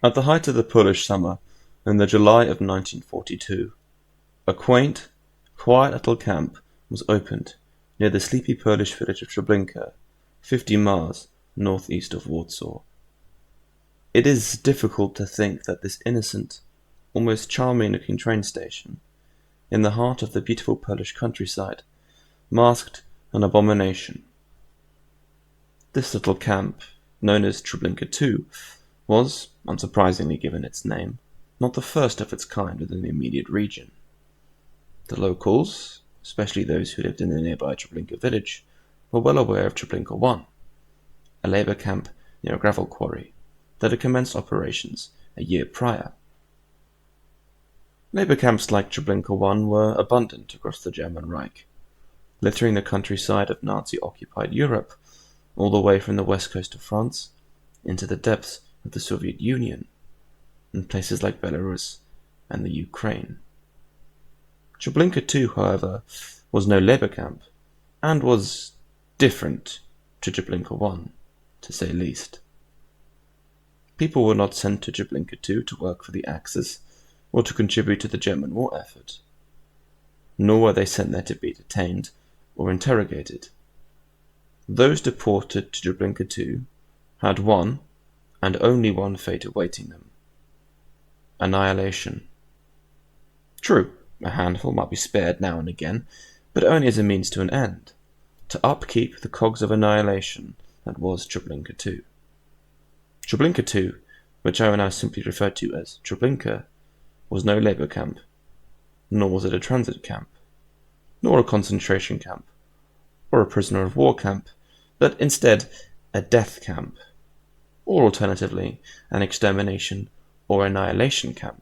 At the height of the Polish summer, in the July of 1942, a quaint, quiet little camp was opened near the sleepy Polish village of Treblinka, 50 miles northeast of Warsaw. It is difficult to think that this innocent, almost charming-looking train station, in the heart of the beautiful Polish countryside, masked an abomination. This little camp, known as Treblinka II, was, unsurprisingly given its name, not the first of its kind within the immediate region. The locals, especially those who lived in the nearby Treblinka village, were well aware of Treblinka I, a labour camp near a gravel quarry that had commenced operations a year prior. Labour camps like Treblinka I were abundant across the German Reich, littering the countryside of Nazi-occupied Europe, all the way from the west coast of France into the depths of the Soviet Union, in places like Belarus and the Ukraine. Treblinka II, however, was no labour camp, and was different to Treblinka I, to say least. People were not sent to Treblinka II to work for the Axis or to contribute to the German war effort, nor were they sent there to be detained or interrogated. Those deported to Treblinka II had one, and only one, fate awaiting them: annihilation. True, a handful might be spared now and again, but only as a means to an end, to upkeep the cogs of annihilation that was Treblinka II. Treblinka II, which I will now simply refer to as Treblinka, was no labour camp, nor was it a transit camp, nor a concentration camp, or a prisoner of war camp, but instead a death camp, or alternatively an extermination or annihilation camp.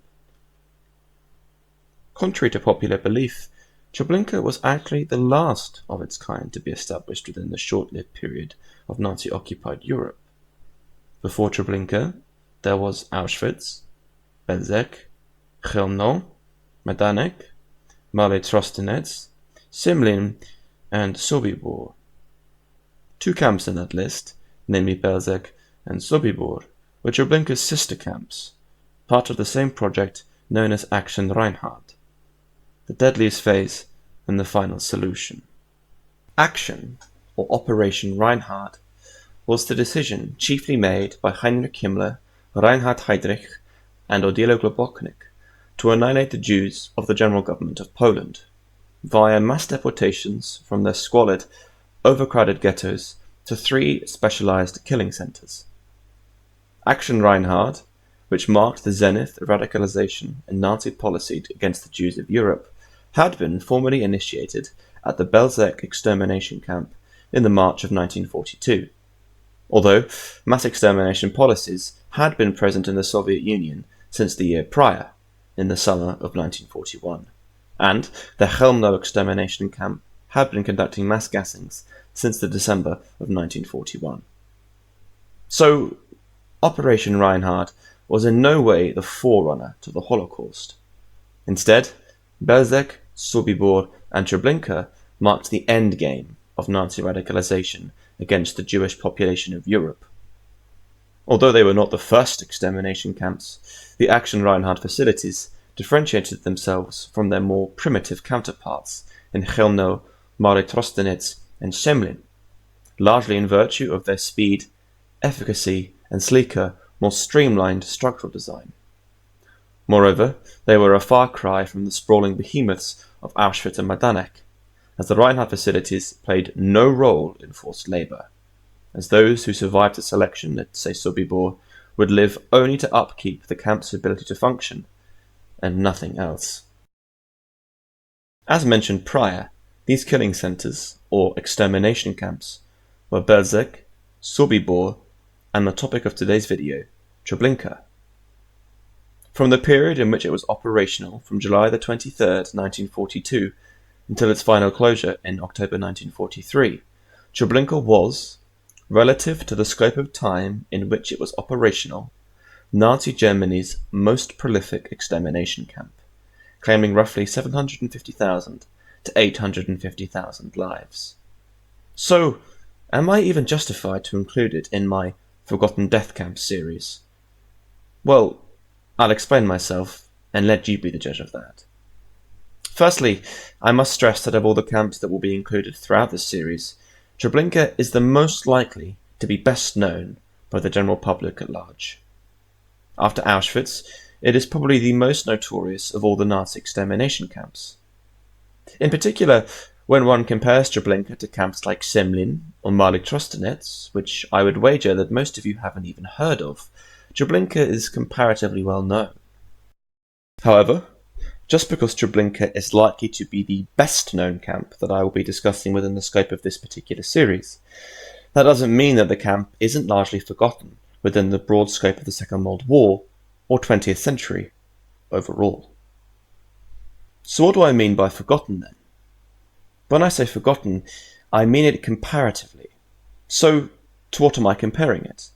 Contrary to popular belief, Treblinka was actually the last of its kind to be established within the short-lived period of Nazi-occupied Europe. Before Treblinka, there was Auschwitz, Belzec, Chelmno, Majdanek, Maly Trostenets, Semlin, and Sobibor. Two camps in that list, namely Belzec and Sobibor, were Treblinka's sister camps, part of the same project known as Action Reinhard, the deadliest phase and the final solution. Action, or Operation Reinhard, was the decision chiefly made by Heinrich Himmler, Reinhard Heydrich, and Odilo Globoknik to annihilate the Jews of the general government of Poland, via mass deportations from their squalid, overcrowded ghettos to 3 specialized killing centers. Action Reinhard, which marked the zenith of radicalization and Nazi policy against the Jews of Europe, had been formally initiated at the Belzec extermination camp in the March of 1942, although mass extermination policies had been present in the Soviet Union since the year prior, in the summer of 1941, and the Chelmno extermination camp had been conducting mass gassings since the December of 1941. So, Operation Reinhard was in no way the forerunner to the Holocaust. Instead, Belzec, Sobibor, and Treblinka marked the endgame of Nazi radicalization against the Jewish population of Europe. Although they were not the first extermination camps, the Action Reinhard facilities differentiated themselves from their more primitive counterparts in Chelmno, Maly Trostenets, and Semlin, largely in virtue of their speed, efficacy, and sleeker, more streamlined structural design. Moreover, they were a far cry from the sprawling behemoths of Auschwitz and Majdanek, as the Reinhard facilities played no role in forced labour, as those who survived the selection at, say, Sobibor, would live only to upkeep the camp's ability to function, and nothing else. As mentioned prior, these killing centres, or extermination camps, were Belzec, Sobibor, and the topic of today's video, Treblinka. From the period in which it was operational from July the 23rd, 1942, until its final closure in October 1943, Treblinka was, relative to the scope of time in which it was operational, Nazi Germany's most prolific extermination camp, claiming roughly 750,000 to 850,000 lives. So, am I even justified to include it in my Forgotten Death Camps series? Well, I'll explain myself, and let you be the judge of that. Firstly, I must stress that of all the camps that will be included throughout this series, Treblinka is the most likely to be best known by the general public at large. After Auschwitz, it is probably the most notorious of all the Nazi extermination camps. In particular, when one compares Treblinka to camps like Semlin or Maly Trostenets, which I would wager that most of you haven't even heard of, Treblinka is comparatively well known. However, just because Treblinka is likely to be the best known camp that I will be discussing within the scope of this particular series, that doesn't mean that the camp isn't largely forgotten within the broad scope of the Second World War or 20th century overall. So what do I mean by forgotten then? When I say forgotten, I mean it comparatively. So, to what am I comparing it?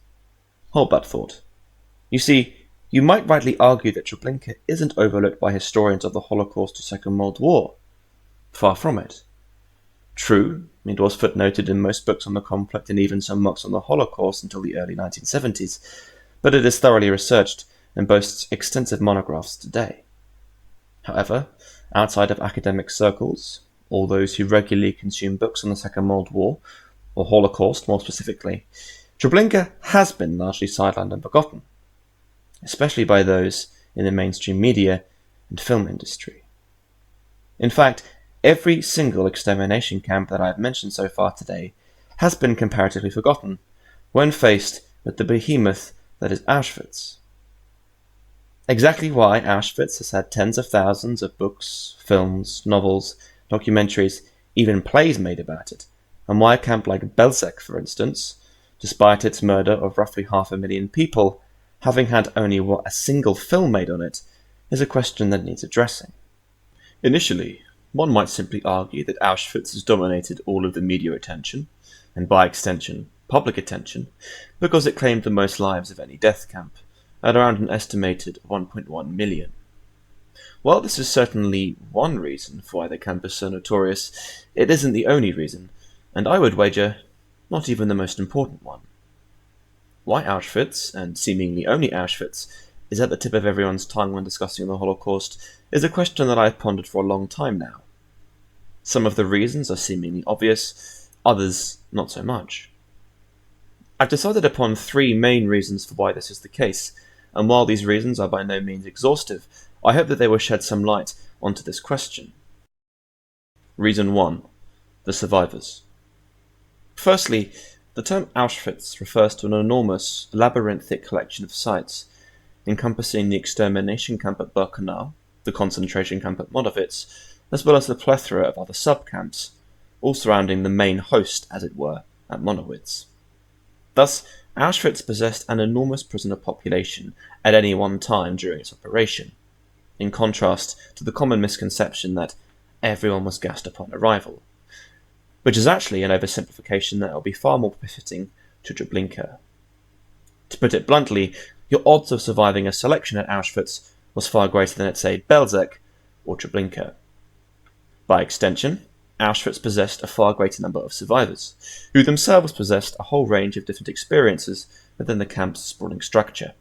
Hold that thought. You see, you might rightly argue that Treblinka isn't overlooked by historians of the Holocaust or Second World War. Far from it. True, it was footnoted in most books on the conflict and even some books on the Holocaust until the early 1970s, but it is thoroughly researched and boasts extensive monographs today. However, outside of academic circles, or those who regularly consume books on the Second World War, or Holocaust more specifically, Treblinka has been largely sidelined and forgotten, especially by those in the mainstream media and film industry. In fact, every single extermination camp that I have mentioned so far today has been comparatively forgotten when faced with the behemoth that is Auschwitz. Exactly why Auschwitz has had tens of thousands of books, films, novels, documentaries, even plays made about it, and why a camp like Belzec, for instance, despite its murder of roughly 500,000 people, having had only a single film made on it, is a question that needs addressing. Initially, one might simply argue that Auschwitz has dominated all of the media attention, and by extension, public attention, because it claimed the most lives of any death camp, at around an estimated 1.1 million. While this is certainly one reason for why the camp is so notorious, it isn't the only reason, and I would wager, not even the most important one. Why Auschwitz, and seemingly only Auschwitz, is at the tip of everyone's tongue when discussing the Holocaust is a question that I've pondered for a long time now. Some of the reasons are seemingly obvious, others not so much. I've decided upon three main reasons for why this is the case, and while these reasons are by no means exhaustive, I hope that they will shed some light onto this question. Reason 1. The survivors. Firstly, the term Auschwitz refers to an enormous, labyrinthic collection of sites, encompassing the extermination camp at Birkenau, the concentration camp at Monowitz, as well as the plethora of other sub-camps, all surrounding the main host, as it were, at Monowitz. Thus, Auschwitz possessed an enormous prisoner population at any one time during its operation, in contrast to the common misconception that everyone was gassed upon arrival, which is actually an oversimplification that will be far more befitting to Treblinka. To put it bluntly, your odds of surviving a selection at Auschwitz was far greater than at, say, Belzec or Treblinka. By extension, Auschwitz possessed a far greater number of survivors, who themselves possessed a whole range of different experiences within the camp's sprawling structure.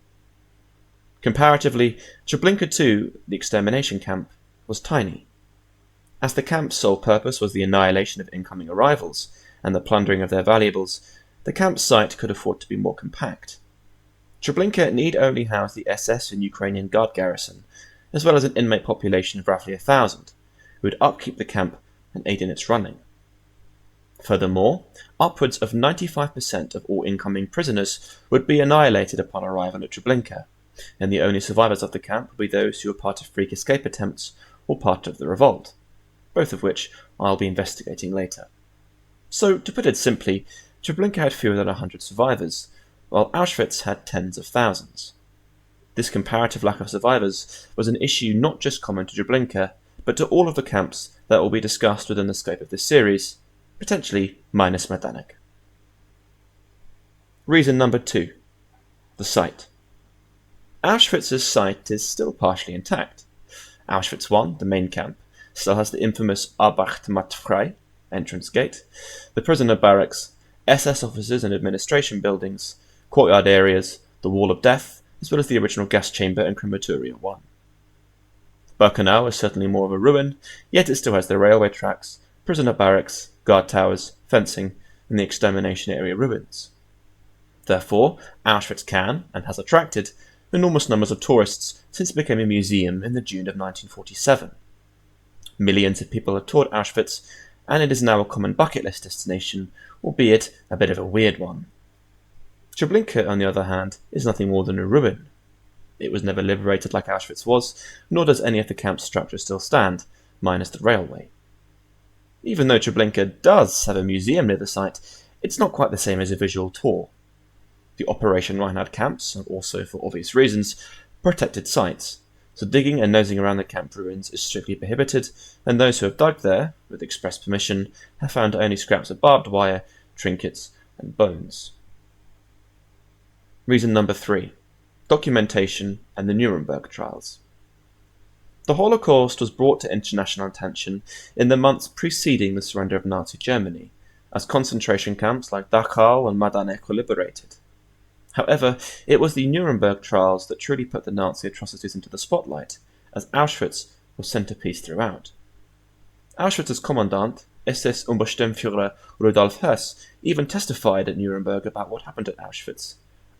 Comparatively, Treblinka too, the extermination camp, was tiny. As the camp's sole purpose was the annihilation of incoming arrivals and the plundering of their valuables, the camp's site could afford to be more compact. Treblinka need only house the SS and Ukrainian Guard garrison, as well as an inmate population of roughly 1,000, who would upkeep the camp and aid in its running. Furthermore, upwards of 95% of all incoming prisoners would be annihilated upon arrival at Treblinka, and the only survivors of the camp would be those who were part of freak escape attempts or part of the revolt, both of which I'll be investigating later. So, to put it simply, Treblinka had fewer than 100 survivors, while Auschwitz had tens of thousands. This comparative lack of survivors was an issue not just common to Treblinka, but to all of the camps that will be discussed within the scope of this series, potentially minus Majdanek. Reason number 2. The site. Auschwitz's site is still partially intact. Auschwitz I, the main camp, still has the infamous Arbeit entrance gate, the prisoner barracks, SS offices and administration buildings, courtyard areas, the Wall of Death, as well as the original gas chamber and crematorium 1. Birkenau is certainly more of a ruin, yet it still has the railway tracks, prisoner barracks, guard towers, fencing, and the extermination area ruins. Therefore, Auschwitz can, and has attracted, enormous numbers of tourists since it became a museum in the June of 1947. Millions of people have toured Auschwitz, and it is now a common bucket list destination, albeit a bit of a weird one. Treblinka, on the other hand, is nothing more than a ruin. It was never liberated like Auschwitz was, nor does any of the camp's structure still stand, minus the railway. Even though Treblinka does have a museum near the site, it's not quite the same as a visual tour. The Operation Reinhard camps are also, for obvious reasons, protected sites, so digging and nosing around the camp ruins is strictly prohibited, and those who have dug there, with express permission, have found only scraps of barbed wire, trinkets, and bones. Reason number 3. Documentation and the Nuremberg trials. The Holocaust was brought to international attention in the months preceding the surrender of Nazi Germany, as concentration camps like Dachau and Majdanek were liberated. However, it was the Nuremberg trials that truly put the Nazi atrocities into the spotlight, as Auschwitz was centerpiece throughout. Auschwitz's commandant, SS Obersturmführer Rudolf Höss, even testified at Nuremberg about what happened at Auschwitz,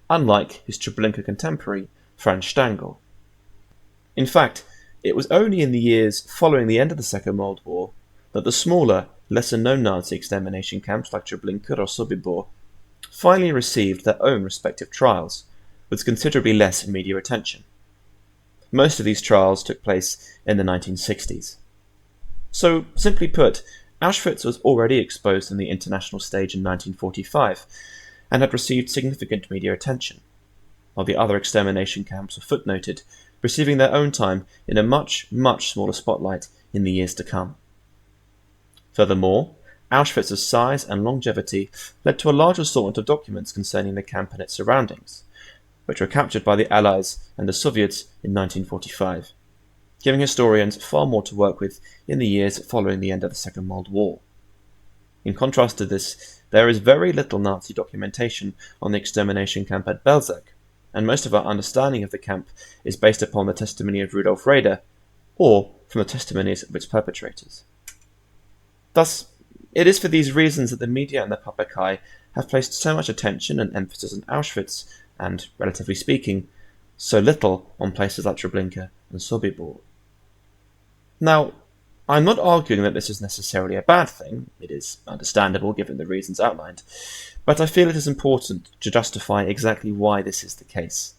unlike his Treblinka contemporary, Franz Stangl. In fact, it was only in the years following the end of the Second World War that the smaller, lesser-known Nazi extermination camps like Treblinka or Sobibor finally received their own respective trials, with considerably less media attention. Most of these trials took place in the 1960s. So, simply put, Auschwitz was already exposed on the international stage in 1945, and had received significant media attention, while the other extermination camps were footnoted, receiving their own time in a much, much smaller spotlight in the years to come. Furthermore, Auschwitz's size and longevity led to a large assortment of documents concerning the camp and its surroundings, which were captured by the Allies and the Soviets in 1945, giving historians far more to work with in the years following the end of the Second World War. In contrast to this, there is very little Nazi documentation on the extermination camp at Belzec, and most of our understanding of the camp is based upon the testimony of Rudolf Raeder, or from the testimonies of its perpetrators. Thus, it is for these reasons that the media and the public eye have placed so much attention and emphasis on Auschwitz, and, relatively speaking, so little on places like Treblinka and Sobibor. Now, I'm not arguing that this is necessarily a bad thing, it is understandable given the reasons outlined, but I feel it is important to justify exactly why this is the case.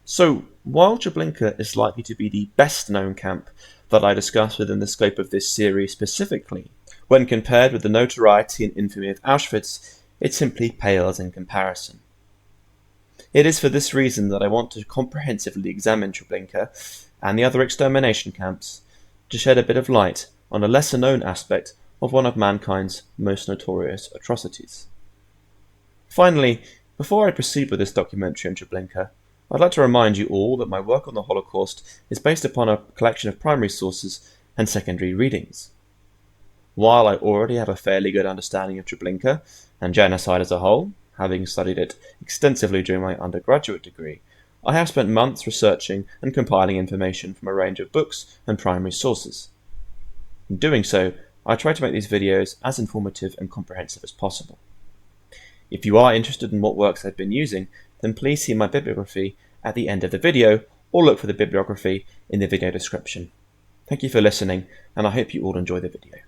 So, while Treblinka is likely to be the best known camp that I discuss within the scope of this series specifically, when compared with the notoriety and infamy of Auschwitz, it simply pales in comparison. It is for this reason that I want to comprehensively examine Treblinka and the other extermination camps, to shed a bit of light on a lesser-known aspect of one of mankind's most notorious atrocities. Finally, before I proceed with this documentary on Treblinka, I'd like to remind you all that my work on the Holocaust is based upon a collection of primary sources and secondary readings. While I already have a fairly good understanding of Treblinka and genocide as a whole, having studied it extensively during my undergraduate degree, I have spent months researching and compiling information from a range of books and primary sources. In doing so, I try to make these videos as informative and comprehensive as possible. If you are interested in what works I've been using, then please see my bibliography at the end of the video, or look for the bibliography in the video description. Thank you for listening, and I hope you all enjoy the video.